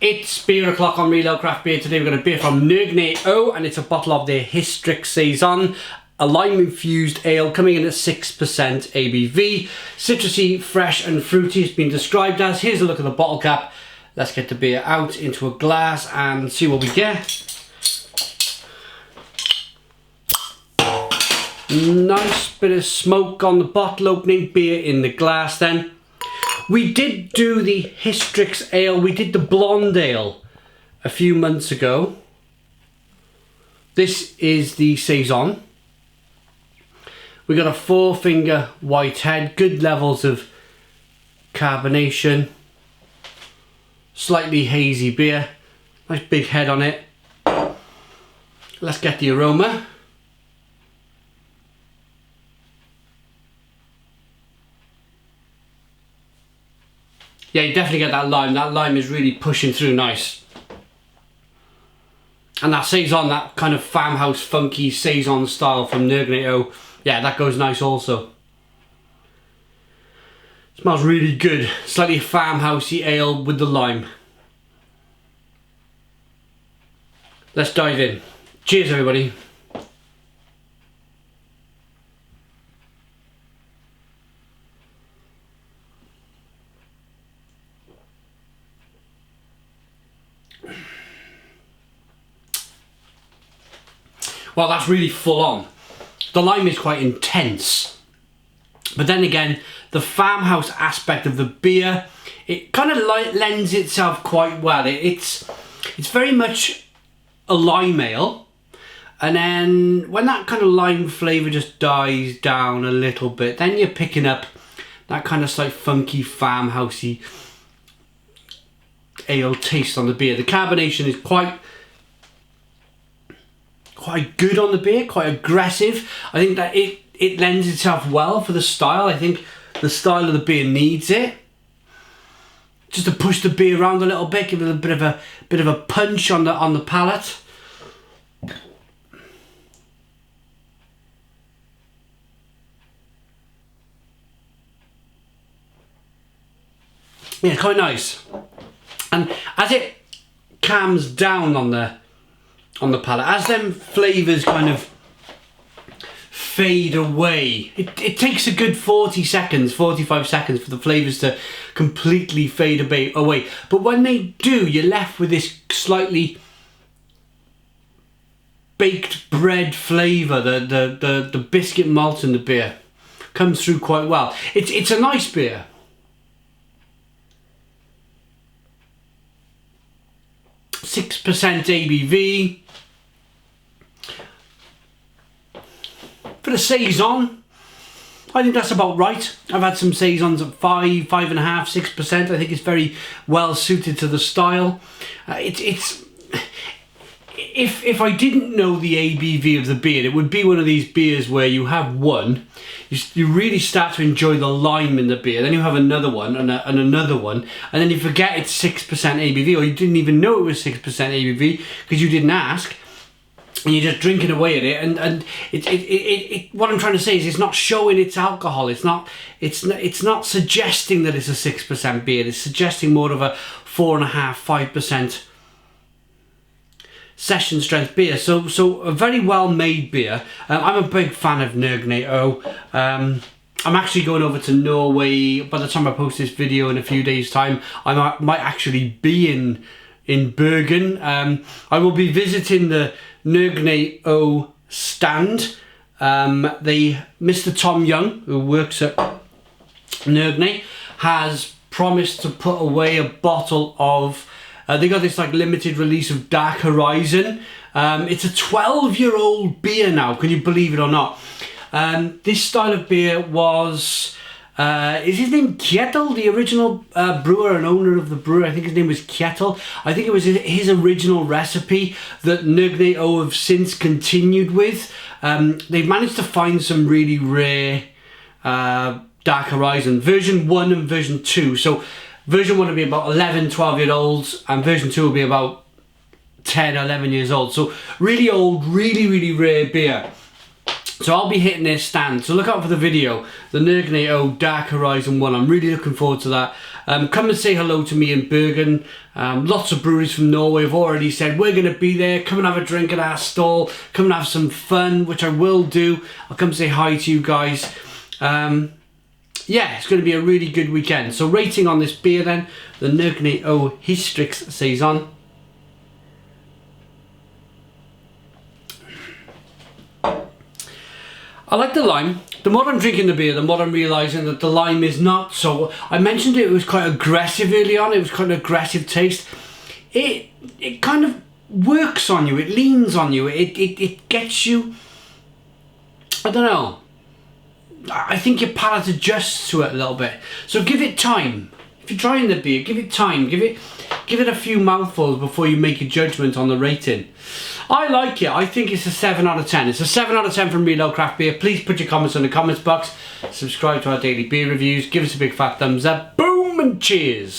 It's beer o'clock on Real Craft Beer. Today we've got a beer from Nøgne, and it's a bottle of their Hystrix Saison, a lime infused ale coming in at 6% ABV. Citrusy, fresh and fruity it's been described as. Here's a look at the bottle cap. Let's get the beer out into a glass and see what we get. Nice bit of smoke on the bottle opening, beer in the glass then. We did do the Hystrix ale, we did the blonde ale a few months ago. This is the Saison. We got a 4-finger white head, good levels of carbonation. Slightly hazy beer, nice big head on it. Let's get the aroma. Yeah, you definitely get that lime. That lime is really pushing through nice. And that Saison, that kind of farmhouse funky Saison style from Nøgne, yeah, that goes nice also. Smells really good. Slightly farmhousey ale with the lime. Let's dive in. Cheers, everybody. Well, that's really full on. The lime is quite intense. But then again, the farmhouse aspect of the beer, it kind of lends itself quite well. It's very much a lime ale. And then when that kind of lime flavour just dies down a little bit, then you're picking up that kind of slight funky farmhousey ale taste on the beer. The carbonation is quite good on the beer, quite aggressive. I think that it lends itself well for the style. I think the style of the beer needs it. Just to push the beer around a little bit, give it a bit of a punch on the palate. Yeah, quite nice. And as it calms down on the palate, as them flavours kind of fade away, it takes a good 45 seconds for the flavours to completely fade away. But when they do, you're left with this slightly baked bread flavour. The biscuit malt in the beer comes through quite well. It's a nice beer. .6% ABV. For the Saison, I think that's about right. I've had some Saisons at 5, 5.5, 6%. I think it's very well suited to the style. If I didn't know the ABV of the beer, it would be one of these beers where you have one, you really start to enjoy the lime in the beer, then you have another one and another one, and then you forget it's 6% ABV, or you didn't even know it was 6% ABV because you didn't ask. And you're just drinking away at it, and what I'm trying to say is it's not showing its alcohol. It's not suggesting that it's a 6% beer. It's suggesting more of a 4.5%, 5% session strength beer. So a very well made beer. I'm a big fan of Nøgne. I'm actually going over to Norway by the time I post this video in a few days' time. I might actually be in Bergen. I will be visiting the Nøgne stand. Mr. Tom Young, who works at Nøgne, has promised to put away a bottle of they got this like limited release of Dark Horizon. It's a 12-year-old beer now, can you believe it or not? This style of beer was is his name Kjetil, the original brewer and owner of the brewery? I think his name was Kjetil. I think it was his original recipe that Nøgne have since continued with. They've managed to find some really rare Dark Horizon, version 1 and version 2. So version 1 will be about 11, 12-year-olds, and version 2 will be about 10, 11 years old. So really old, really rare beer. So I'll be hitting their stand, so look out for the video, the Nøgne Dark Horizon 1. I'm really looking forward to that. come and say hello to me in Bergen. Lots of breweries from Norway have already said we're going to be there. Come and have a drink at our stall. Come and have some fun, which I will do. I'll come say hi to you guys. Yeah, it's going to be a really good weekend. So rating on this beer then, the Nøgne Hystrix Saison. I like the lime. The more I'm drinking the beer, the more I'm realising that the lime is not so... I mentioned it was quite aggressive early on. It was quite an aggressive taste. It kind of works on you. It leans on you. It gets you... I don't know. I think your palate adjusts to it a little bit. So give it time. If you're trying the beer, give it time. Give it a few mouthfuls before you make a judgment on the rating. I like it. I think it's a 7 out of 10. It's a 7 out of 10 from Real Craft Beer. Please put your comments in the comments box. Subscribe to our daily beer reviews. Give us a big fat thumbs up. Boom and cheers.